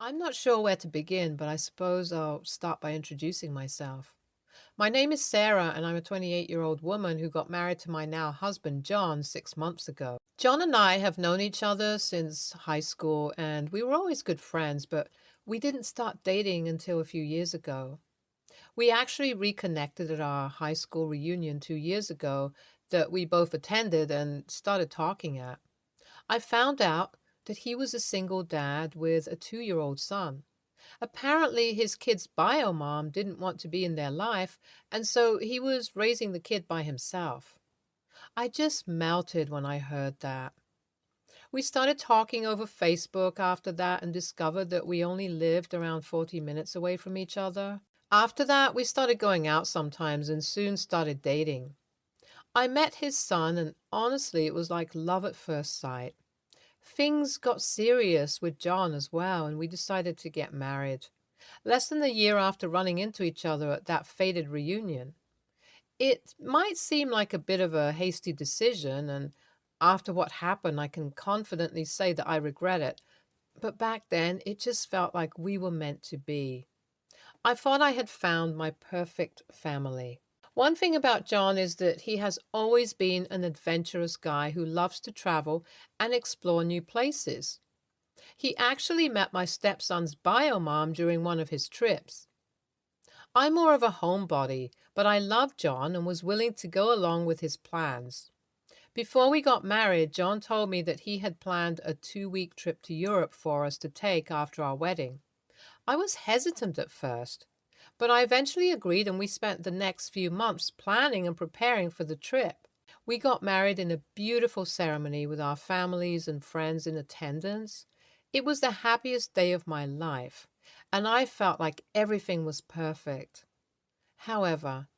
I'm not sure where to begin, but I suppose I'll start by introducing myself. My name is Sarah, and I'm a 28-year-old woman who got married to my now husband, John, 6 months ago. John and I have known each other since high school, and we were always good friends, but we didn't start dating until a few years ago. We actually reconnected at our high school reunion 2 years ago that we both attended and started talking at. I found out that he was a single dad with a 2-year-old son. Apparently, his kid's bio mom didn't want to be in their life, and so he was raising the kid by himself. I just melted when I heard that. We started talking over Facebook after that and discovered that we only lived around 40 minutes away from each other. After that, we started going out sometimes and soon started dating. I met his son, and honestly, it was like love at first sight. Things got serious with John as well, and we decided to get married. Less than a year after running into each other at that fated reunion. It might seem like a bit of a hasty decision, and after what happened, I can confidently say that I regret it. But back then, it just felt like we were meant to be. I thought I had found my perfect family. One thing about John is that he has always been an adventurous guy who loves to travel and explore new places. He actually met my stepson's bio mom during one of his trips. I'm more of a homebody, but I love John and was willing to go along with his plans. Before we got married, John told me that he had planned a 2-week trip to Europe for us to take after our wedding. I was hesitant at first, but I eventually agreed, and we spent the next few months planning and preparing for the trip. We got married in a beautiful ceremony with our families and friends in attendance. It was the happiest day of my life, and I felt like everything was perfect. However,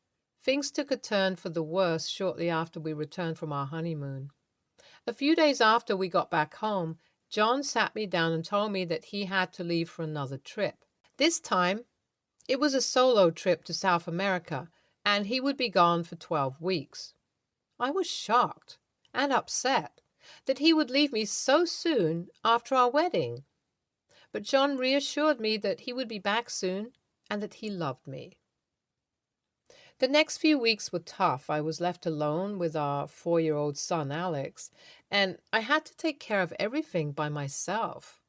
things took a turn for the worse shortly after we returned from our honeymoon. A few days after we got back home, John sat me down and told me that he had to leave for another trip. This time, it was a solo trip to South America, and he would be gone for 12 weeks. I was shocked and upset that he would leave me so soon after our wedding. But John reassured me that he would be back soon and that he loved me. The next few weeks were tough. I was left alone with our 4-year-old son, Alex, and I had to take care of everything by myself.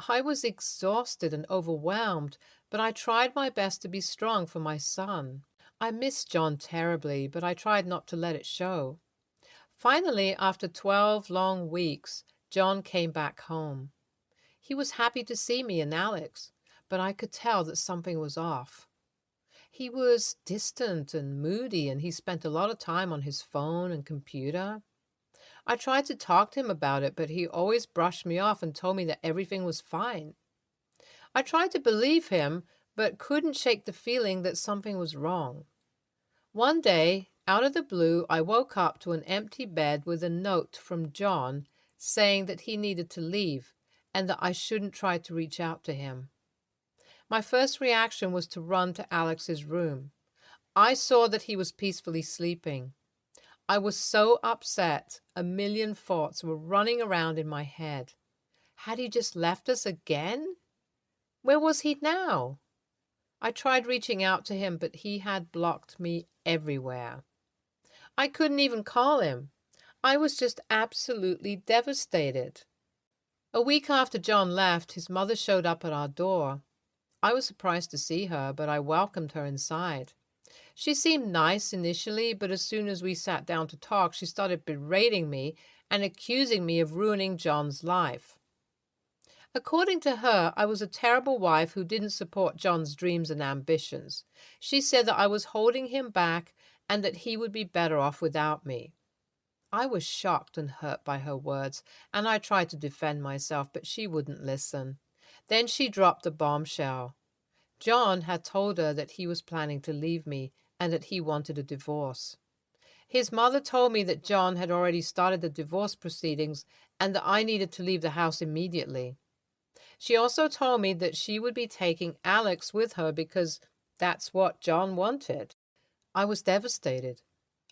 I was exhausted and overwhelmed, but I tried my best to be strong for my son. I missed John terribly, but I tried not to let it show. Finally, after 12 long weeks, John came back home. He was happy to see me and Alex, but I could tell that something was off. He was distant and moody, and he spent a lot of time on his phone and computer. I tried to talk to him about it, but he always brushed me off and told me that everything was fine. I tried to believe him, but couldn't shake the feeling that something was wrong. One day, out of the blue, I woke up to an empty bed with a note from John saying that he needed to leave and that I shouldn't try to reach out to him. My first reaction was to run to Alex's room. I saw that he was peacefully sleeping. I was so upset. A million thoughts were running around in my head. Had he just left us again? Where was he now? I tried reaching out to him, but he had blocked me everywhere. I couldn't even call him. I was just absolutely devastated. A week after John left, his mother showed up at our door. I was surprised to see her, but I welcomed her inside. She seemed nice initially, but as soon as we sat down to talk, she started berating me and accusing me of ruining John's life. According to her, I was a terrible wife who didn't support John's dreams and ambitions. She said that I was holding him back and that he would be better off without me. I was shocked and hurt by her words, and I tried to defend myself, but she wouldn't listen. Then she dropped the bombshell. John had told her that he was planning to leave me and that he wanted a divorce. His mother told me that John had already started the divorce proceedings and that I needed to leave the house immediately. She also told me that she would be taking Alex with her because that's what John wanted. I was devastated.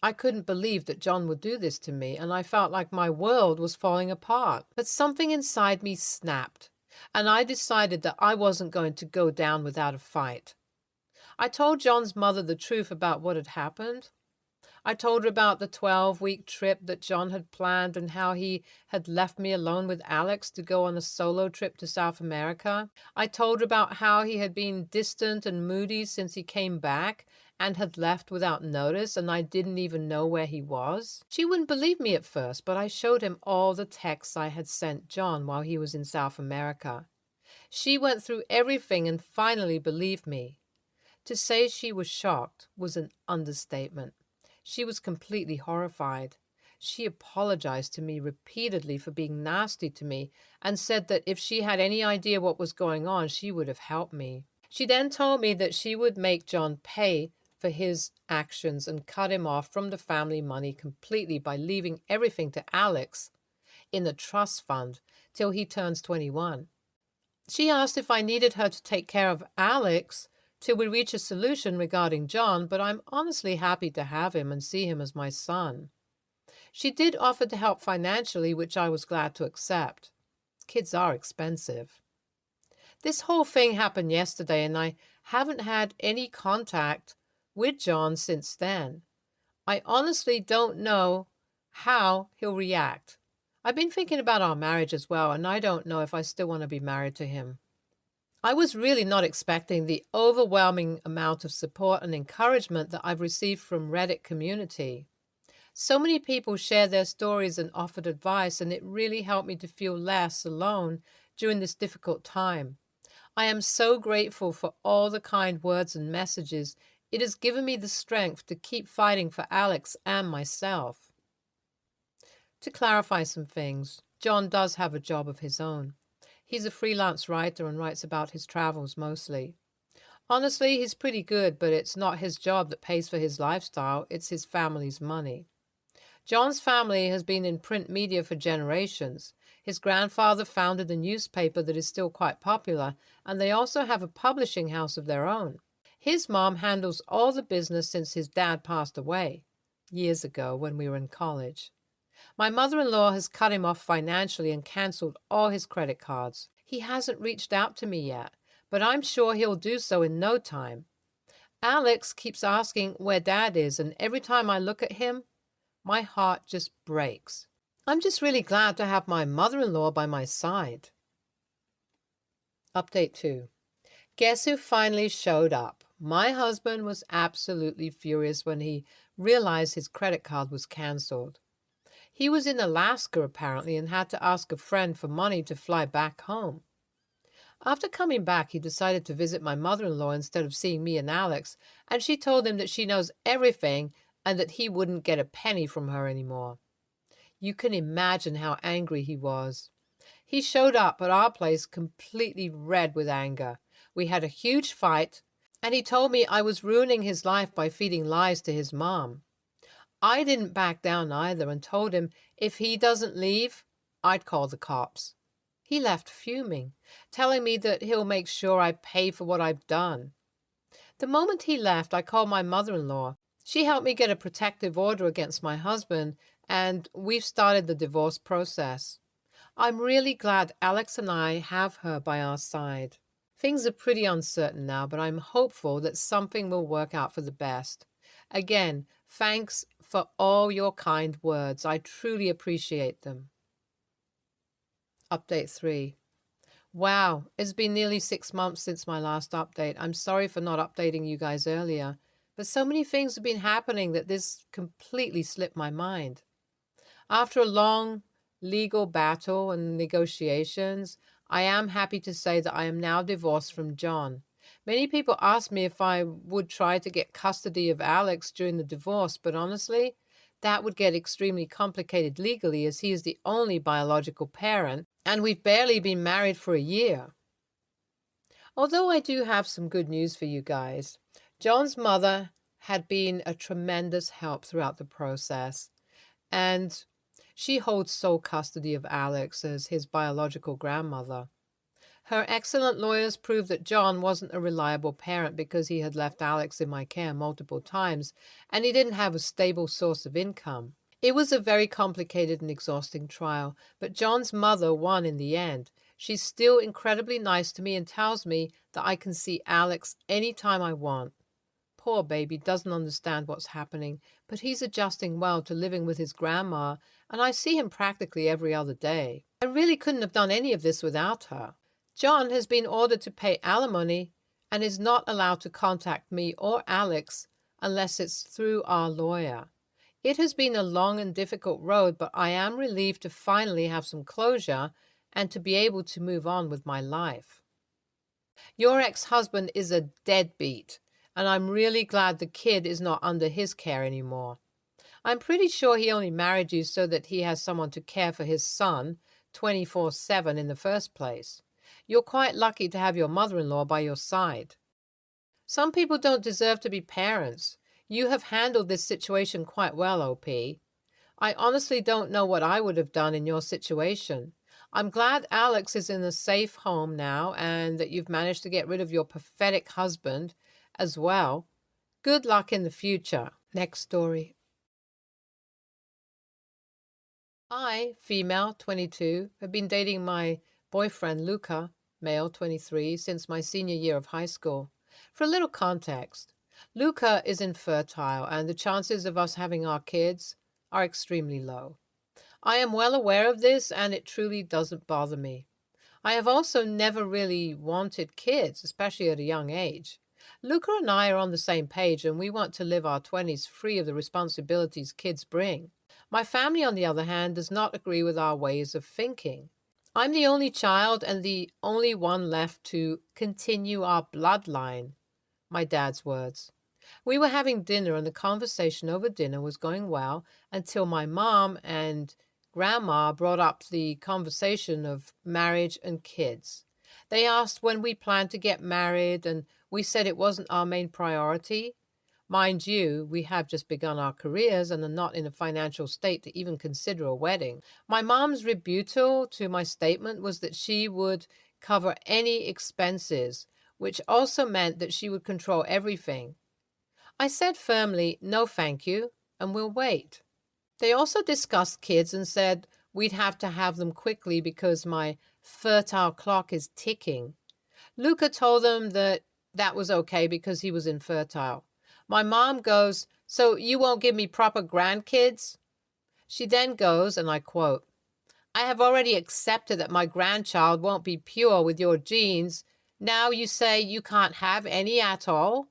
I couldn't believe that John would do this to me, and I felt like my world was falling apart. But something inside me snapped. and I decided that I wasn't going to go down without a fight. I told John's mother the truth about what had happened. I told her about the 12-week trip that John had planned and how he had left me alone with Alex to go on a solo trip to South America. I told her about how he had been distant and moody since he came back and had left without notice, and I didn't even know where he was. She wouldn't believe me at first, but I showed him all the texts I had sent John while he was in South America. She went through everything and finally believed me. To say she was shocked was an understatement. She was completely horrified. She apologized to me repeatedly for being nasty to me and said that if she had any idea what was going on, she would have helped me. She then told me that she would make John pay for his actions and cut him off from the family money completely by leaving everything to Alex in a trust fund till he turns 21. She asked if I needed her to take care of Alex till we reach a solution regarding John, but I'm honestly happy to have him and see him as my son. She did offer to help financially, which I was glad to accept. Kids are expensive. This whole thing happened yesterday, and I haven't had any contact with John since then. I honestly don't know how he'll react. I've been thinking about our marriage as well, and I don't know if I still want to be married to him. I was really not expecting the overwhelming amount of support and encouragement that I've received from Reddit community. So many people share their stories and offered advice, and it really helped me to feel less alone during this difficult time. I am so grateful for all the kind words and messages. It has given me the strength to keep fighting for Alex and myself. To clarify some things, John does have a job of his own. He's a freelance writer and writes about his travels mostly. Honestly, he's pretty good, but it's not his job that pays for his lifestyle, it's his family's money. John's family has been in print media for generations. His grandfather founded a newspaper that is still quite popular, and they also have a publishing house of their own. His mom handles all the business since his dad passed away years ago when we were in college. My mother-in-law has cut him off financially and canceled all his credit cards. He hasn't reached out to me yet, but I'm sure he'll do so in no time. Alex keeps asking where Dad is, and every time I look at him, my heart just breaks. I'm just really glad to have my mother-in-law by my side. Update 2. Guess who finally showed up? My husband was absolutely furious when he realized his credit card was canceled. He was in Alaska apparently and had to ask a friend for money to fly back home. After coming back, he decided to visit my mother-in-law instead of seeing me and Alex, and she told him that she knows everything and that he wouldn't get a penny from her anymore. You can imagine how angry he was. He showed up at our place completely red with anger. We had a huge fight, and he told me I was ruining his life by feeding lies to his mom. I didn't back down either and told him if he doesn't leave, I'd call the cops. He left fuming, telling me that he'll make sure I pay for what I've done. The moment he left, I called my mother-in-law. She helped me get a protective order against my husband, and we've started the divorce process. I'm really glad Alex and I have her by our side. Things are pretty uncertain now, but I'm hopeful that something will work out for the best. Again, thanks for all your kind words. I truly appreciate them. Update 3. Wow, it's been nearly 6 months since my last update. I'm sorry for not updating you guys earlier, but so many things have been happening that this completely slipped my mind. After a long legal battle and negotiations, I am happy to say that I am now divorced from John. Many people ask me if I would try to get custody of Alex during the divorce, but honestly, that would get extremely complicated legally as he is the only biological parent, and we've barely been married for a year. Although I do have some good news for you guys. John's mother had been a tremendous help throughout the process, and she holds sole custody of Alex as his biological grandmother. Her excellent lawyers proved that John wasn't a reliable parent because he had left Alex in my care multiple times, and he didn't have a stable source of income. It was a very complicated and exhausting trial, but John's mother won in the end. She's still incredibly nice to me and tells me that I can see Alex anytime I want. Poor baby doesn't understand what's happening, but he's adjusting well to living with his grandma, and I see him practically every other day. I really couldn't have done any of this without her. John has been ordered to pay alimony and is not allowed to contact me or Alex unless it's through our lawyer. It has been a long and difficult road, but I am relieved to finally have some closure and to be able to move on with my life. Your ex-husband is a deadbeat, and I'm really glad the kid is not under his care anymore. I'm pretty sure he only married you so that he has someone to care for his son 24/7 in the first place. You're quite lucky to have your mother-in-law by your side. Some people don't deserve to be parents. You have handled this situation quite well, OP. I honestly don't know what I would have done in your situation. I'm glad Alex is in a safe home now and that you've managed to get rid of your pathetic husband as well. Good luck in the future. Next story. I, female, 22, have been dating my boyfriend Luca, male, 23, since my senior year of high school. For a little context, Luca is infertile and the chances of us having our kids are extremely low. I am well aware of this and it truly doesn't bother me. I have also never really wanted kids, especially at a young age. Luca and I are on the same page and we want to live our 20s free of the responsibilities kids bring. My family, on the other hand, does not agree with our ways of thinking. I'm the only child and the only one left to continue our bloodline, my dad's words. We were having dinner and the conversation over dinner was going well until my mom and grandma brought up the conversation of marriage and kids. They asked when we planned to get married and we said it wasn't our main priority. Mind you, we have just begun our careers and are not in a financial state to even consider a wedding. My mom's rebuttal to my statement was that she would cover any expenses, which also meant that she would control everything. I said firmly, no thank you, and we'll wait. They also discussed kids and said we'd have to have them quickly because my fertile clock is ticking. Luca told them that that was okay because he was infertile. My mom goes, so you won't give me proper grandkids? She then goes, and I quote, I have already accepted that my grandchild won't be pure with your genes. Now you say you can't have any at all?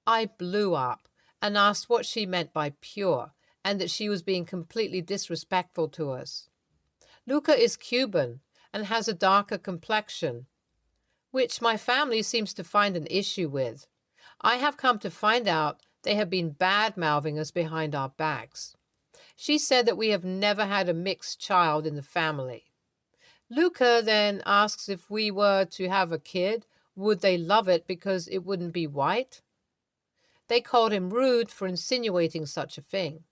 I blew up and asked what she meant by pure and that she was being completely disrespectful to us. Luca is Cuban and has a darker complexion, which my family seems to find an issue with. I have come to find out they have been bad-mouthing us behind our backs. She said that we have never had a mixed child in the family. Luca then asks if we were to have a kid, would they love it because it wouldn't be white? They called him rude for insinuating such a thing.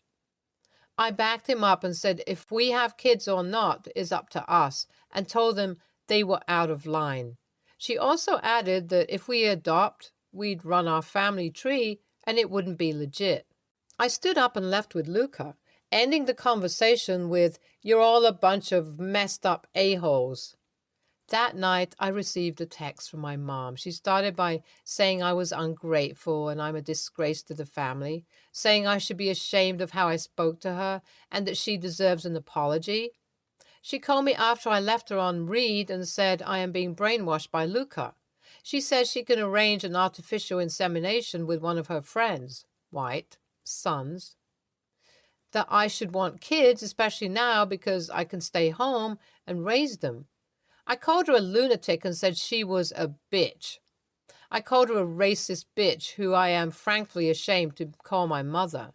I backed him up and said if we have kids or not is up to us and told them they were out of line. She also added that if we adopt, we'd run our family tree and it wouldn't be legit. I stood up and left with Luca, ending the conversation with, you're all a bunch of messed up a-holes. That night, I received a text from my mom. She started by saying I was ungrateful and I'm a disgrace to the family, saying I should be ashamed of how I spoke to her and that she deserves an apology. She called me after I left her on read and said I am being brainwashed by Luca. She says she can arrange an artificial insemination with one of her friends, white, sons, that I should want kids, especially now because I can stay home and raise them. I called her a lunatic and said she was a bitch. I called her a racist bitch who I am frankly ashamed to call my mother.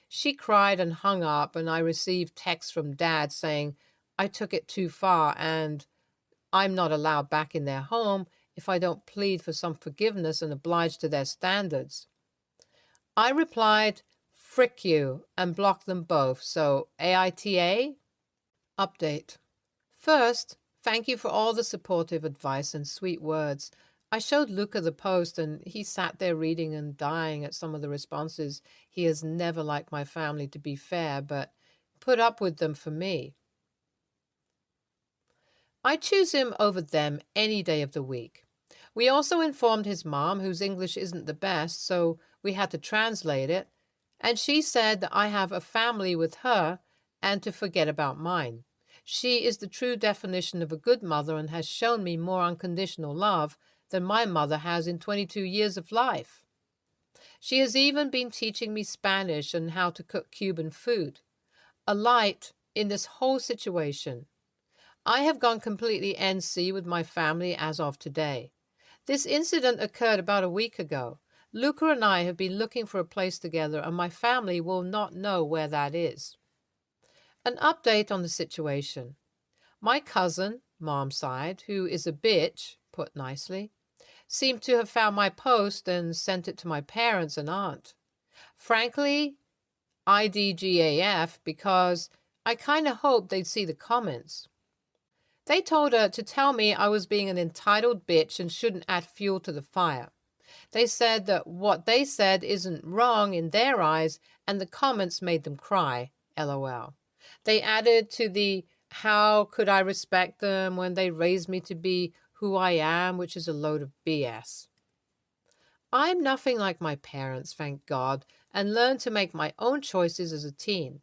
She cried and hung up, and I received texts from Dad saying I took it too far and I'm not allowed back in their home if I don't plead for some forgiveness and oblige to their standards. I replied, frick you, and blocked them both. So AITA? Update. First, thank you for all the supportive advice and sweet words. I showed Luca the post and he sat there reading and dying at some of the responses. He has never liked my family, to be fair, but put up with them for me. I choose him over them any day of the week. We also informed his mom, whose English isn't the best, so we had to translate it, and she said that I have a family with her and to forget about mine. She is the true definition of a good mother and has shown me more unconditional love than my mother has in 22 years of life. She has even been teaching me Spanish and how to cook Cuban food. A light in this whole situation. I have gone completely NC with my family as of today. This incident occurred about a week ago. Luca and I have been looking for a place together, and my family will not know where that is. An update on the situation. My cousin, mom's side, who is a bitch, put nicely, seemed to have found my post and sent it to my parents and aunt. Frankly, IDGAF, because I kind of hoped they'd see the comments. They told her to tell me I was being an entitled bitch and shouldn't add fuel to the fire. They said that what they said isn't wrong in their eyes, and the comments made them cry, lol. They added to the how could I respect them when they raised me to be who I am, which is a load of BS. I'm nothing like my parents, thank God, and learned to make my own choices as a teen.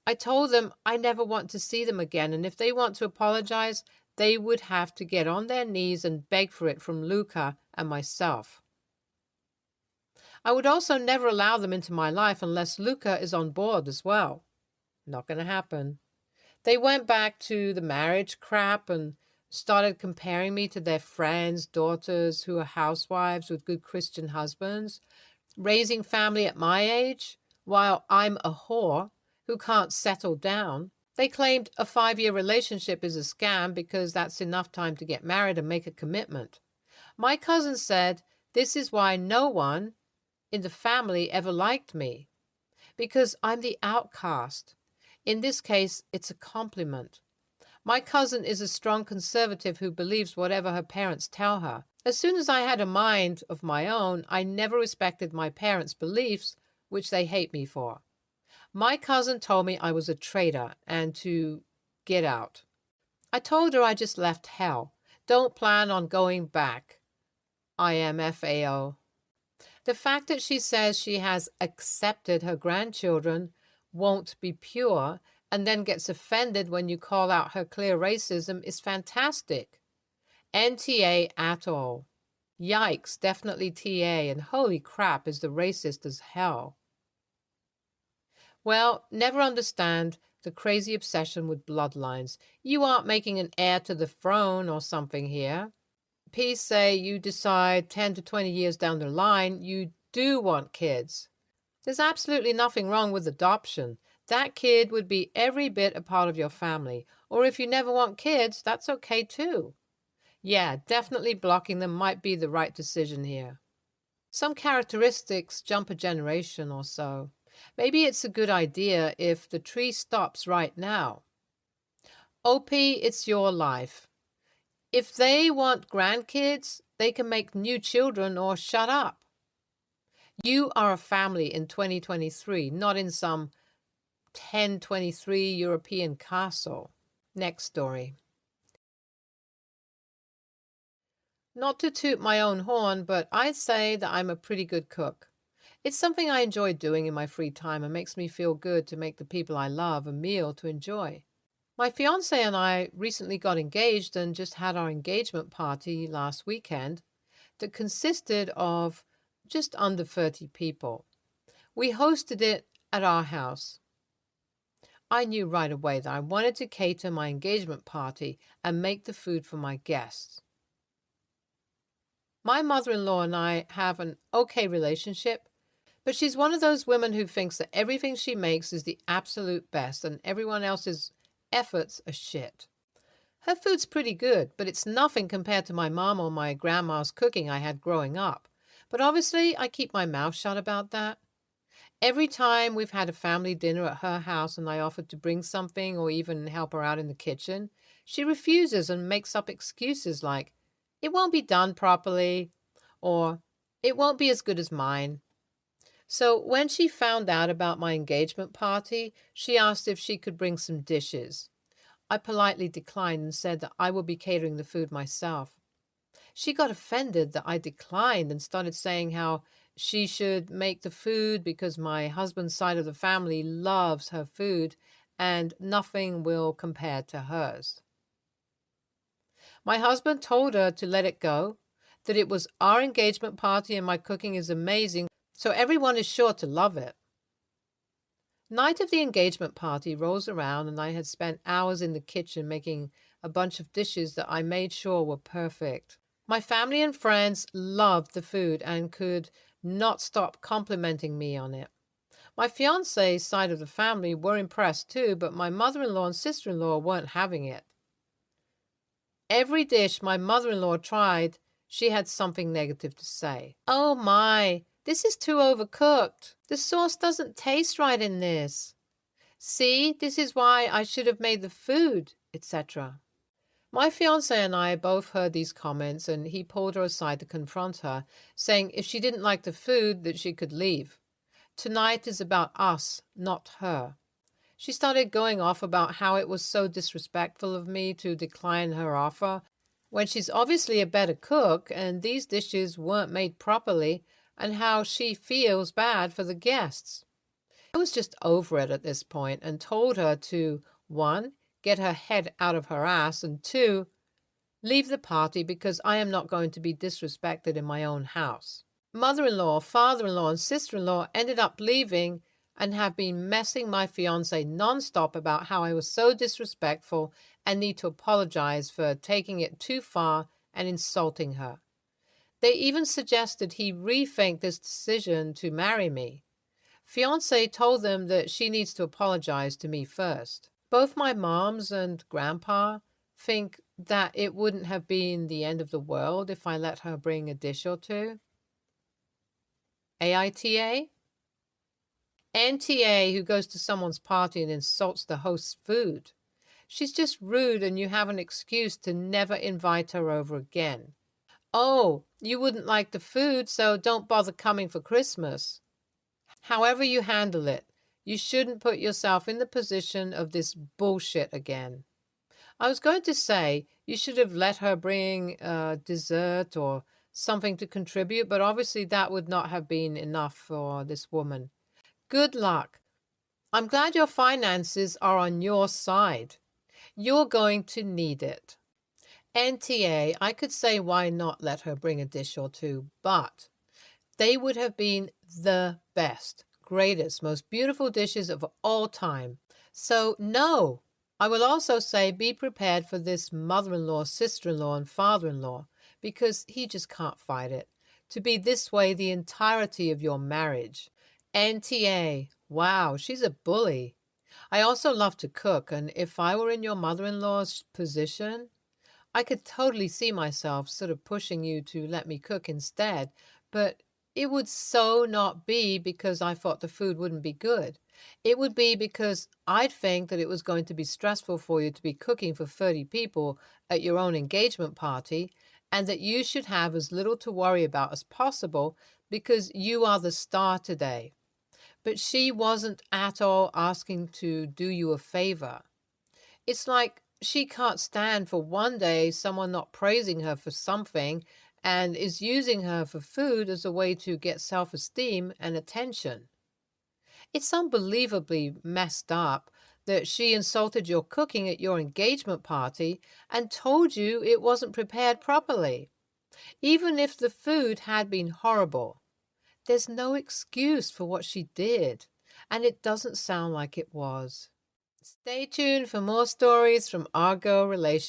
I told them I never want to see them again, and if they want to apologize, they would have to get on their knees and beg for it from Luca and myself. I would also never allow them into my life unless Luca is on board as well. Not going to happen. They went back to the marriage crap and started comparing me to their friends' daughters who are housewives with good Christian husbands, raising family at my age, while I'm a whore who can't settle down. They claimed a 5-year relationship is a scam because that's enough time to get married and make a commitment. My cousin said this is why no one in the family ever liked me, because I'm the outcast. In this case, it's a compliment. My cousin is a strong conservative who believes whatever her parents tell her. As soon as I had a mind of my own, I never respected my parents' beliefs, which they hate me for. My cousin told me I was a traitor and to get out. I told her I just left hell. Don't plan on going back. IMFAO. The fact that she says she has accepted her grandchildren won't be pure and then gets offended when you call out her clear racism is fantastic. NTA at all. Yikes, definitely TA, and holy crap, is the racist as hell. Well, never understand the crazy obsession with bloodlines. You aren't making an heir to the throne or something here. Please say you decide 10 to 20 years down the line you do want kids. There's absolutely nothing wrong with adoption. That kid would be every bit a part of your family. Or if you never want kids, that's okay too. Yeah, definitely blocking them might be the right decision here. Some characteristics jump a generation or so. Maybe it's a good idea if the tree stops right now. OP, it's your life. If they want grandkids, they can make new children or shut up. You are a family in 2023, not in some 1023 European castle. Next story. Not to toot my own horn, but I'd say that I'm a pretty good cook. It's something I enjoy doing in my free time and makes me feel good to make the people I love a meal to enjoy. My fiance and I recently got engaged and just had our engagement party last weekend that consisted of just under 30 people. We hosted it at our house. I knew right away that I wanted to cater my engagement party and make the food for my guests. My mother-in-law and I have an okay relationship, but she's one of those women who thinks that everything she makes is the absolute best and everyone else's efforts are shit. Her food's pretty good, but it's nothing compared to my mom or my grandma's cooking I had growing up. But obviously, I keep my mouth shut about that. Every time we've had a family dinner at her house and I offered to bring something or even help her out in the kitchen, she refuses and makes up excuses like, it won't be done properly, or it won't be as good as mine. So when she found out about my engagement party, she asked if she could bring some dishes. I politely declined and said that I would be catering the food myself. She got offended that I declined and started saying how she should make the food because my husband's side of the family loves her food and nothing will compare to hers. My husband told her to let it go, that it was our engagement party and my cooking is amazing, so everyone is sure to love it. Night of the engagement party rolls around and I had spent hours in the kitchen making a bunch of dishes that I made sure were perfect. My family and friends loved the food and could not stop complimenting me on it. My fiance's side of the family were impressed too, but my mother-in-law and sister-in-law weren't having it. Every dish my mother-in-law tried, she had something negative to say. "Oh my, this is too overcooked. The sauce doesn't taste right in this. See, this is why I should have made the food," etc. My fiancé and I both heard these comments, and he pulled her aside to confront her, saying if she didn't like the food, that she could leave. Tonight is about us, not her. She started going off about how it was so disrespectful of me to decline her offer when she's obviously a better cook and these dishes weren't made properly, and how she feels bad for the guests. I was just over it at this point and told her to, 1, get her head out of her ass, and 2, leave the party because I am not going to be disrespected in my own house. Mother-in-law, father-in-law, and sister-in-law ended up leaving and have been messing my fiancé nonstop about how I was so disrespectful and need to apologize for taking it too far and insulting her. They even suggested he rethink this decision to marry me. Fiancé told them that she needs to apologize to me first. Both my moms and grandpa think that it wouldn't have been the end of the world if I let her bring a dish or two. AITA? NTA who goes to someone's party and insults the host's food. She's just rude and you have an excuse to never invite her over again. Oh, you wouldn't like the food, so don't bother coming for Christmas. However you handle it, you shouldn't put yourself in the position of this bullshit again. I was going to say you should have let her bring dessert or something to contribute, but obviously that would not have been enough for this woman. Good luck. I'm glad your finances are on your side. You're going to need it. NTA, I could say why not let her bring a dish or two, but they would have been the best, greatest, most beautiful dishes of all time. So no. I will also say be prepared for this mother-in-law, sister-in-law, and father-in-law, because he just can't fight it. To be this way the entirety of your marriage. NTA, wow, she's a bully. I also love to cook, and if I were in your mother-in-law's position, I could totally see myself sort of pushing you to let me cook instead, but it would so not be because I thought the food wouldn't be good. It would be because I'd think that it was going to be stressful for you to be cooking for 30 people at your own engagement party, and that you should have as little to worry about as possible because you are the star today. But she wasn't at all asking to do you a favor. It's like she can't stand for one day someone not praising her for something and is using her for food as a way to get self-esteem and attention. It's unbelievably messed up that she insulted your cooking at your engagement party and told you it wasn't prepared properly. Even if the food had been horrible, there's no excuse for what she did, and it doesn't sound like it was. Stay tuned for more stories from our girl relationship.